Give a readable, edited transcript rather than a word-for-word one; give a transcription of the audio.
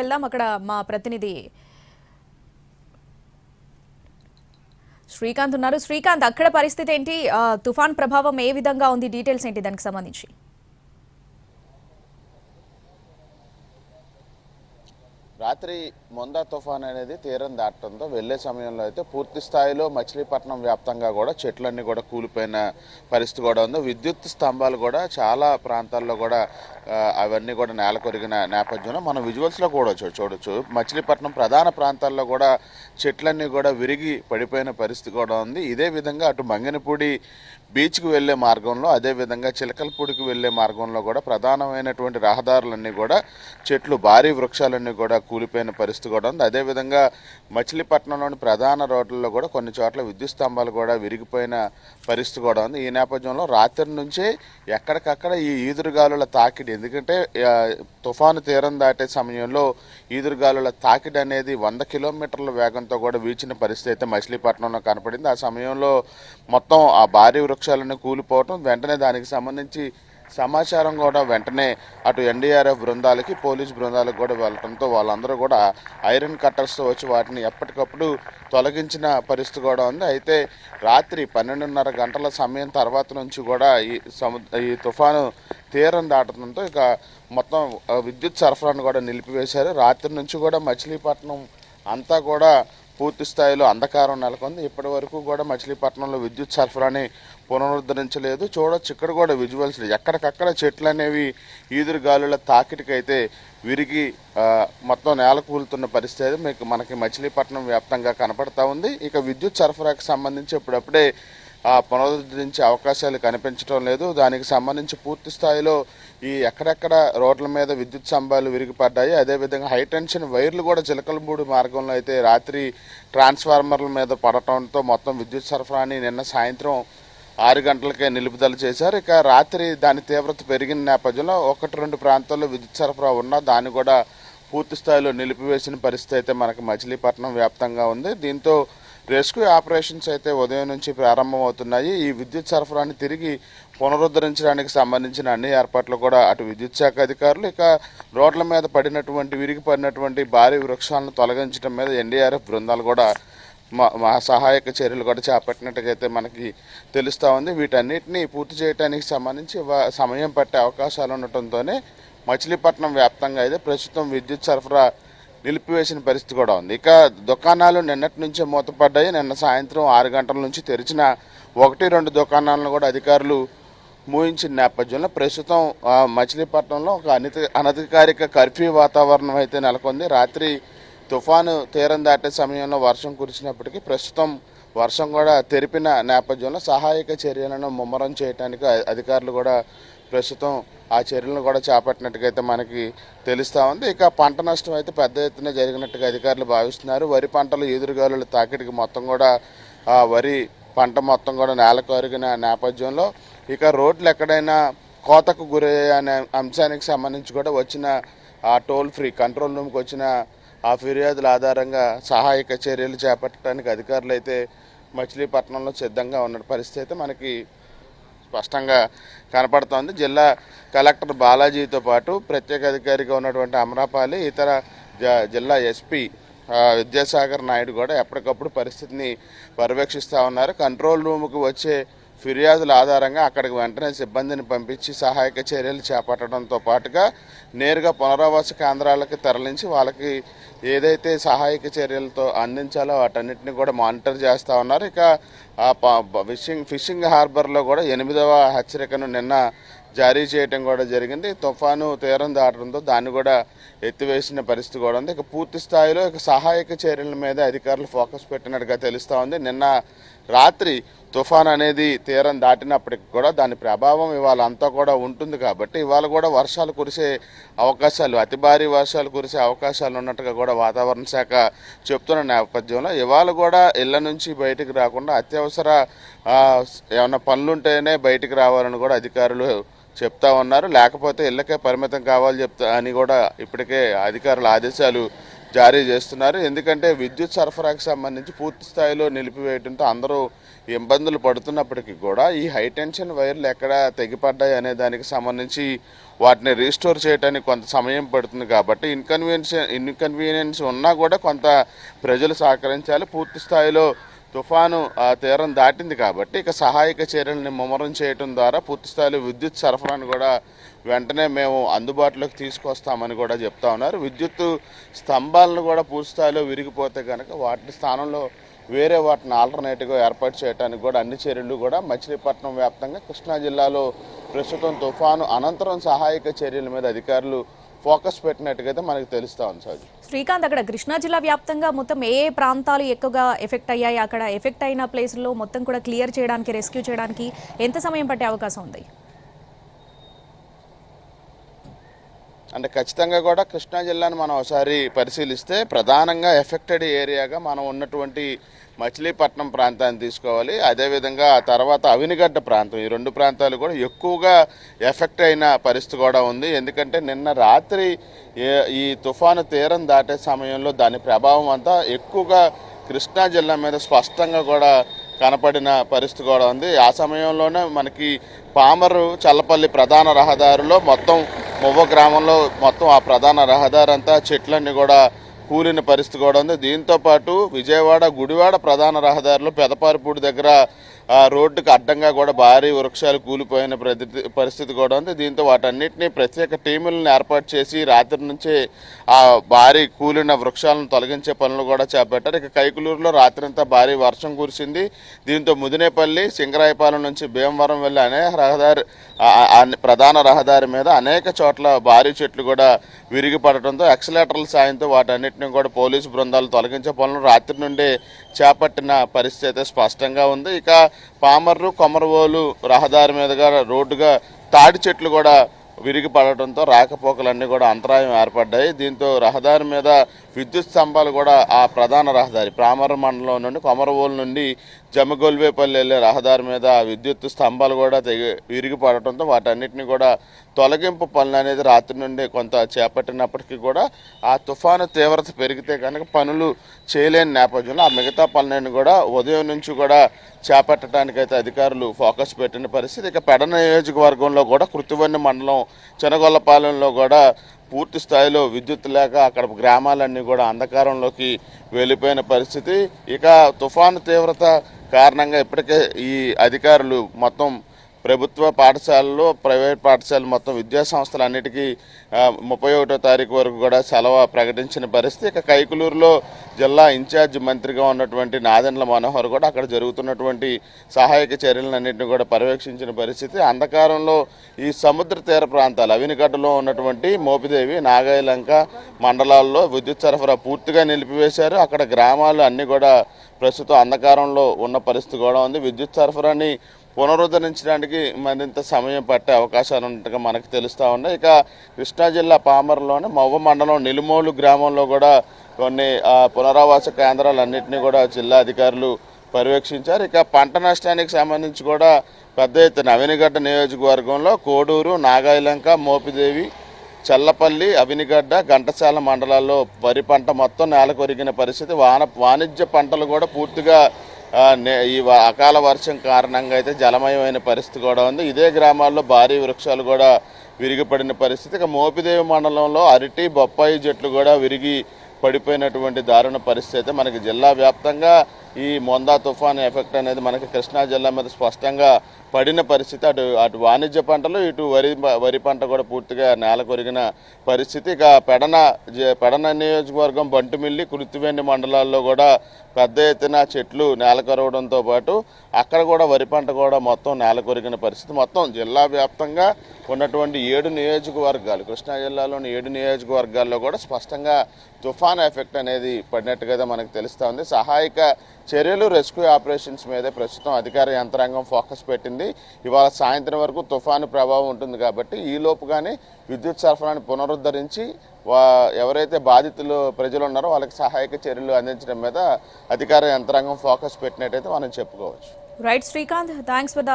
వెళ్దాం. అక్కడ మా ప్రతినిధి శ్రీకాంత్ ఉన్నారు. శ్రీకాంత్, అక్కడ పరిస్థితి ఏంటి? తుఫాన్ ప్రభావం ఏ విధంగా ఉంది? డీటెయిల్స్ ఏంటి దానికి సంబంధించి? రాత్రి మొందా తుఫాన్ అనేది తీరం దాటడంతో వెళ్లే సమయంలో అయితే పూర్తి స్థాయిలో మచిలీపట్నం వ్యాప్తంగా కూడా చెట్లన్నీ కూడా కూలిపోయిన పరిస్థితి కూడా ఉంది. విద్యుత్ స్తంభాలు కూడా చాలా ప్రాంతాల్లో కూడా అవన్నీ కూడా నేల కొరిగిన నేపథ్యంలో మనం విజువల్స్లో కూడా చూడొచ్చు. మచిలీపట్నం ప్రధాన ప్రాంతాల్లో కూడా చెట్లన్నీ కూడా విరిగి పడిపోయిన పరిస్థితి కూడా ఉంది. ఇదే విధంగా అటు మంగనపూడి బీచ్కు వెళ్లే మార్గంలో, అదేవిధంగా చిలకలపూడికి వెళ్లే మార్గంలో కూడా ప్రధానమైనటువంటి రహదారులన్నీ కూడా చెట్లు, భారీ వృక్షాలన్నీ కూడా కూలిపోయిన పరిస్థితి కూడా ఉంది. అదేవిధంగా మచిలీపట్నంలోని ప్రధాన రోడ్లలో కూడా కొన్ని చోట్ల విద్యుత్ స్తంభాలు కూడా విరిగిపోయిన పరిస్థితి కూడా ఉంది. ఈ నేపథ్యంలో రాత్రి నుంచే ఎక్కడికక్కడ ఈ ఈదురుగాలుల తాకిడి, ఎందుకంటే తుఫాను తీరం దాటే సమయంలో ఈదురుగాలుల తాకిడి అనేది 100 కిలోమీటర్ల వేగంతో కూడా వీచిన పరిస్థితి అయితే మచిలీపట్నంలో కనపడింది. ఆ సమయంలో మొత్తం ఆ భారీ వృక్షాలను కూలిపోవటం, వెంటనే దానికి సంబంధించి సమాచారం కూడా వెంటనే అటు ఎన్డీఆర్ఎఫ్ బృందాలకి, పోలీస్ బృందాలకు కూడా వెళ్ళడంతో వాళ్ళందరూ కూడా ఐరన్ కట్టర్స్తో వచ్చి వాటిని ఎప్పటికప్పుడు తొలగించిన పరిస్థితి కూడా ఉంది. అయితే రాత్రి 12:30 గంటల సమయం తర్వాత నుంచి కూడా ఈ తుఫాను తీరం దాటడంతో ఇక మొత్తం విద్యుత్ సరఫరాను కూడా నిలిపివేశారు. రాత్రి నుంచి కూడా మచిలీపట్నం అంతా కూడా పూర్తి స్థాయిలో అంధకారం నెలకొంది. ఇప్పటి వరకు కూడా మచిలీపట్నంలో విద్యుత్ సరఫరాని పునరుద్ధరించలేదు. చూడొచ్చు ఇక్కడ కూడా విజువల్స్ ఎక్కడికక్కడ చెట్లు అనేవి ఈదురుగాలుల తాకిడికైతే విరిగి మొత్తం నేల కూలుతున్న పరిస్థితి మనకి మచిలీపట్నం వ్యాప్తంగా కనపడతా ఉంది. ఇక విద్యుత్ సరఫరాకి సంబంధించి ఇప్పుడప్పుడే పునరుద్ధరించే అవకాశాలు కనిపించడం లేదు. దానికి సంబంధించి పూర్తి స్థాయిలో ఎక్కడెక్కడ రోడ్ల మీద విద్యుత్ స్తంభాలు విరిగిపడ్డాయి. అదేవిధంగా హైటెన్షన్ వైర్లు కూడా చిలకలమూడి మార్గంలో అయితే రాత్రి ట్రాన్స్ఫార్మర్ల మీద పడటంతో మొత్తం విద్యుత్ సరఫరాని నిన్న సాయంత్రం 6 గంటలకే నిలుపుదల చేశారు. ఇక రాత్రి దాని తీవ్రత పెరిగిన నేపథ్యంలో 1-2 ప్రాంతాల్లో విద్యుత్ సరఫరా ఉన్నా దాన్ని కూడా పూర్తి స్థాయిలో నిలిపివేసిన పరిస్థితి అయితే మనకి మచిలీపట్నం వ్యాప్తంగా ఉంది. దీంతో రెస్క్యూ ఆపరేషన్స్ అయితే ఉదయం నుంచి ప్రారంభమవుతున్నాయి. ఈ విద్యుత్ సరఫరాని తిరిగి పునరుద్ధరించడానికి సంబంధించిన అన్ని ఏర్పాట్లు కూడా అటు విద్యుత్ శాఖ అధికారులు, ఇక రోడ్ల మీద విరిగిపడినటువంటి భారీ వృక్షాలను తొలగించడం మీద ఎన్డీఆర్ఎఫ్ బృందాలు కూడా మా సహాయక చర్యలు కూడా చేపట్టినట్టుగైతే మనకి తెలుస్తూ ఉంది. వీటన్నిటిని పూర్తి చేయడానికి సంబంధించి సమయం పట్టే అవకాశాలు ఉండటంతోనే మచిలీపట్నం వ్యాప్తంగా అయితే ప్రస్తుతం విద్యుత్ సరఫరా నిలిపివేసిన పరిస్థితి కూడా ఉంది. ఇక దుకాణాలు నిన్నటి నుంచే మూతపడ్డాయి. నిన్న సాయంత్రం 6 గంటల నుంచి తెరిచిన 1-2 దుకాణాలను కూడా అధికారులు మూయించిన నేపథ్యంలో ప్రస్తుతం మచిలీపట్నంలో ఒక అనధికారిక కర్ఫ్యూ వాతావరణం అయితే నెలకొంది. రాత్రి తుఫాను తీరం దాటే సమయంలో వర్షం కురిసినప్పటికీ ప్రస్తుతం వర్షం కూడా తెరిపిన నేపథ్యంలో సహాయక చర్యలను ముమ్మరం చేయడానికి అధికారులు కూడా ప్రస్తుతం ఆ చర్యలను కూడా చేపట్టినట్టుగా మనకి తెలుస్తూ ఉంది. ఇక పంట నష్టం అయితే పెద్ద ఎత్తున జరిగినట్టుగా అధికారులు భావిస్తున్నారు. వరి పంటలు ఈదురుగాలుల తాకిడికి మొత్తం కూడా వరి పంట మొత్తం కూడా నేల కొరిగిన నేపథ్యంలో ఇక రోడ్లు ఎక్కడైనా కోతకు గురయ్యే అంశానికి సంబంధించి కూడా వచ్చిన ఆ టోల్ ఫ్రీ కంట్రోల్ రూమ్కి వచ్చిన ఆ ఫిర్యాదుల ఆధారంగా సహాయక చర్యలు చేపట్టడానికి అధికారులు అయితే మచిలీపట్నంలో సిద్ధంగా ఉన్న పరిస్థితి అయితే మనకి స్పష్టంగా కనపడుతోంది. జిల్లా కలెక్టర్ బాలాజీతో పాటు ప్రత్యేక అధికారిగా ఉన్నటువంటి అమరాపాలి, ఇతర జిల్లా ఎస్పీ విద్యాసాగర్ నాయుడు కూడా ఎప్పటికప్పుడు పరిస్థితిని పర్యవేక్షిస్తూ ఉన్నారు. కంట్రోల్ రూమ్కి వచ్చే ఫిర్యాదుల ఆధారంగా అక్కడికి వెంటనే సిబ్బందిని పంపించి సహాయక చర్యలు చేపట్టడంతో పాటుగా నేరుగా పునరావాస కేంద్రాలకు తరలించి వాళ్ళకి ఏదైతే సహాయక చర్యలతో అందించాలో వాటన్నిటిని కూడా మానిటర్ చేస్తూ ఉన్నారు. ఇక ఫిషింగ్ హార్బర్లో కూడా 8వ హెచ్చరికను నిన్న జారీ చేయడం కూడా జరిగింది. తుఫాను తీరం దాటడంతో దాన్ని కూడా ఎత్తివేసిన పరిస్థితి కూడా ఉంది. ఇక పూర్తి స్థాయిలో సహాయక చర్యల మీద అధికారులు ఫోకస్ పెట్టినట్టుగా తెలుస్తూ ఉంది. నిన్న రాత్రి తుఫాన్ అనేది తీరం దాటినప్పటికి కూడా దాని ప్రభావం ఇవాళ అంతా కూడా ఉంటుంది కాబట్టి ఇవాళ కూడా వర్షాలు కురిసే అవకాశాలు, అతి భారీ వర్షాలు కురిసే అవకాశాలు ఉన్నట్టుగా కూడా వాతావరణ శాఖ చెప్తున్న నేపథ్యంలో ఇవాళ కూడా ఇళ్ల నుంచి బయటికి రాకుండా అత్యవసర ఏమైనా పనులుంటేనే బయటికి రావాలని కూడా అధికారులు చెప్తా ఉన్నారు. లేకపోతే ఇళ్ళకే పరిమితం కావాలి అని కూడా ఇప్పటికే అధికారులు ఆదేశాలు జారీ చేస్తున్నారు. ఎందుకంటే విద్యుత్ సరఫరాకు సంబంధించి పూర్తి స్థాయిలో నిలిపివేయడంతో అందరూ ఇబ్బందులు పడుతున్నప్పటికీ కూడా ఈ హైటెన్షన్ వైర్లు ఎక్కడ తెగిపడ్డాయి అనే దానికి సంబంధించి వాటిని రీస్టోర్ చేయడానికి కొంత సమయం పడుతుంది కాబట్టి ఇన్కన్వీనియన్స్ ఉన్నా కూడా కొంత ప్రజలు సహకరించాలి. పూర్తి స్థాయిలో తుఫాను తీరం దాటింది కాబట్టి ఇక సహాయక చర్యలను ముమ్మరం చేయడం ద్వారా పూర్తి స్థాయిలో విద్యుత్ సరఫరాను కూడా వెంటనే మేము అందుబాటులోకి తీసుకొస్తామని కూడా చెప్తా ఉన్నారు. విద్యుత్ స్తంభాలను కూడా పూర్తి స్థాయిలో విరిగిపోతే కనుక వాటి స్థానంలో వేరే వాటిని ఆల్టర్నేటివ్గా ఏర్పాటు చేయడానికి కూడా అన్ని చర్యలు కూడా మచిలీపట్నం వ్యాప్తంగా కృష్ణా జిల్లాలో ప్రస్తుతం తుఫాను అనంతరం సహాయక చర్యల మీద అధికారులు ఫోకస్ పెట్టినట్టుగా మనకు తెలుస్తా ఉంది సార్. శ్రీకాంత్, అక్కడ కృష్ణా జిల్లా వ్యాప్తంగా మొత్తం ఏ ప్రాంతాలు ఎక్కువగా ఎఫెక్ట్ అయ్యాయి, అక్కడ ఎఫెక్ట్ అయిన ప్లేస్లో మొత్తం కూడా క్లియర్ చేయడానికి, రెస్క్యూ చేయడానికి ఎంత సమయం పట్టే అవకాశం ఉంది? అంటే ఖచ్చితంగా కూడా కృష్ణా జిల్లాను మనం ఒకసారి పరిశీలిస్తే ప్రధానంగా ఎఫెక్టెడ్ ఏరియాగా మనం ఉన్నటువంటి మచిలీపట్నం ప్రాంతాన్ని తీసుకోవాలి. అదేవిధంగా ఆ తర్వాత అవినిగడ్డ ప్రాంతం, ఈ రెండు ప్రాంతాలు కూడా ఎక్కువగా ఎఫెక్ట్ అయిన పరిస్థితి కూడా ఉంది. ఎందుకంటే నిన్న రాత్రి ఈ తుఫాను తీరం దాటే సమయంలో దాని ప్రభావం అంతా ఎక్కువగా కృష్ణా జిల్లా మీద స్పష్టంగా కూడా కనపడిన పరిస్థితి కూడా ఉంది. ఆ సమయంలోనే మనకి పామరు చల్లపల్లి ప్రధాన రహదారిలో మొత్తం మువ్వ గ్రామంలో మొత్తం ఆ ప్రధాన రహదారి అంతా చెట్లన్నీ కూడా కూలిన పరిస్థితి కూడా ఉంది. దీంతోపాటు విజయవాడ గుడివాడ ప్రధాన రహదారిలో పెదపారిపూడి దగ్గర రోడ్డుకు అడ్డంగా కూడా భారీ వృక్షాలు కూలిపోయిన పరిస్థితి కూడా ఉంది. దీంతో వాటన్నిటినీ ప్రత్యేక టీములను ఏర్పాటు చేసి రాత్రి నుంచే ఆ భారీ కూలిన వృక్షాలను తొలగించే పనులు కూడా చేపట్టారు. ఇక కైకులూరులో రాత్రంతా భారీ వర్షం కురిసింది. దీంతో ముదినేపల్లి సింగరాయపాలెం నుంచి భీమవరం వెళ్ళే అనేక రహదారి ప్రధాన రహదారి మీద అనేక చోట్ల భారీ చెట్లు కూడా విరిగి పడటంతో ఎక్సలేటర్ల సాయంతో వాటన్నిటిని కూడా పోలీసు బృందాలు తొలగించే పనులు రాత్రి నుండే చేపట్టిన పరిస్థితి అయితే స్పష్టంగా ఉంది. ఇక పామర్రు కొమరవోలు రహదారి మీదుగా రోడ్డుగా తాడి చెట్లు కూడా విరిగి పడటంతో రాకపోకలన్నీ కూడా అంతరాయం ఏర్పడ్డాయి. దీంతో రహదారి మీద విద్యుత్ స్తంభాలు కూడా ఆ ప్రధాన రహదారి పామర్రు మండలం నుండి కొమరవోలు నుండి జమ్మగొల్వేపల్లి వెళ్ళే రహదారి మీద విద్యుత్ స్తంభాలు కూడా విరిగి పడటంతో వాటన్నిటిని కూడా తొలగింపు పనులు అనేది రాత్రి నుండి కొంత చేపట్టినప్పటికీ కూడా ఆ తుఫాను తీవ్రత పెరిగితే కనుక పనులు చేయలేని నేపథ్యంలో ఆ మిగతా పనులను కూడా ఉదయం నుంచి కూడా చేపట్టడానికైతే అధికారులు ఫోకస్ పెట్టిన పరిస్థితి. ఇక పెడన నియోజకవర్గంలో కూడా కృతివన్ని మండలం చెనగొల్లపాలెంలో కూడా పూర్తి స్థాయిలో విద్యుత్ లేక అక్కడ గ్రామాలన్నీ కూడా అంధకారంలోకి వెళ్ళిపోయిన పరిస్థితి. ఇక తుఫాను తీవ్రత కారణంగా ఇప్పటికే ఈ అధికారులు మొత్తం ప్రభుత్వ పాఠశాలలు, ప్రైవేట్ పాఠశాలలు మొత్తం విద్యాసంస్థలన్నిటికీ 31వ తారీఖు వరకు కూడా సెలవు ప్రకటించిన పరిస్థితి. ఇక కైకులూరులో జిల్లా ఇన్ఛార్జ్ మంత్రిగా ఉన్నటువంటి నాదెండ్ల మనోహర్ కూడా అక్కడ జరుగుతున్నటువంటి సహాయక చర్యలన్నింటినీ కూడా పర్యవేక్షించిన పరిస్థితి. అంధకారంలో ఈ సముద్ర తీర ప్రాంతాలు అవినిగడ్డలో ఉన్నటువంటి మోపిదేవి, నాగాయలంక మండలాల్లో విద్యుత్ సరఫరా పూర్తిగా నిలిపివేశారు. అక్కడ గ్రామాలు అన్నీ కూడా ప్రస్తుతం అంధకారంలో ఉన్న పరిస్థితి కూడా ఉంది. విద్యుత్ సరఫరాని పునరుద్ధరించడానికి మరింత సమయం పట్టే అవకాశాలు ఉన్నట్టుగా మనకు తెలుస్తూ ఉన్నాయి. ఇక కృష్ణా జిల్లా పామర్లోని మవ్వ మండలం నిలుమోలు గ్రామంలో కూడా కొన్ని పునరావాస కేంద్రాలన్నింటినీ కూడా జిల్లా అధికారులు పర్యవేక్షించారు. ఇక పంట నష్టానికి సంబంధించి కూడా పెద్ద ఎత్తున అవినిగడ్డ నియోజకవర్గంలో కోడూరు, నాగాయలంక, మోపిదేవి, చల్లపల్లి, అవినిగడ్డ, ఘంటసాల మండలాల్లో వరి పంట మొత్తం నేలకొరిగిన పరిస్థితి. వాణిజ్య పంటలు కూడా పూర్తిగా ఈ అకాల వర్షం కారణంగా అయితే జలమయమైన పరిస్థితి కూడా ఉంది. ఇదే గ్రామాల్లో భారీ వృక్షాలు కూడా విరిగిపడిన పరిస్థితి. ఇక మోపిదేవి మండలంలో అరటి, బొప్పాయి చెట్లు కూడా విరిగి పడిపోయినటువంటి దారుణ పరిస్థితి అయితే మనకి జిల్లా వ్యాప్తంగా ఈ మొందా తుఫాన్ ఎఫెక్ట్ అనేది మనకి కృష్ణా జిల్లా మీద స్పష్టంగా పడిన పరిస్థితి. అటు వాణిజ్య పంటలు, ఇటు వరి పంట కూడా పూర్తిగా నేల కొరిగిన పరిస్థితి. ఇక పెడన నియోజకవర్గం బంటుమిల్లి, కుర్తివెండి మండలాల్లో కూడా పెద్ద ఎత్తున చెట్లు నేల కొరవడంతో పాటు అక్కడ కూడా వరి పంట కూడా మొత్తం నేల కొరిగిన పరిస్థితి. మొత్తం జిల్లా వ్యాప్తంగా ఉన్నటువంటి 7 నియోజకవర్గాలు, కృష్ణా జిల్లాలోని 7 నియోజకవర్గాల్లో కూడా స్పష్టంగా తుఫాన్ ఎఫెక్ట్ అనేది పడినట్టుగా మనకు తెలుస్తూ ఉంది. సహాయక చర్యలు, రెస్క్యూ ఆపరేషన్స్ మీదే ప్రస్తుతం అధికార యంత్రాంగం ఫోకస్ పెట్టింది. ఇవాళ సాయంత్రం వరకు తుఫాను ప్రభావం ఉంటుంది కాబట్టి ఈలోపుగానే విద్యుత్ సరఫరాను పునరుద్ధరించి ఎవరైతే బాధితులు ప్రజలు ఉన్నారో వాళ్ళకి సహాయక చర్యలు అందించడం మీద అధికార యంత్రాంగం ఫోకస్ పెట్టినట్టయితే మనం చెప్పుకోవచ్చు. Right Srikanth, thanks for the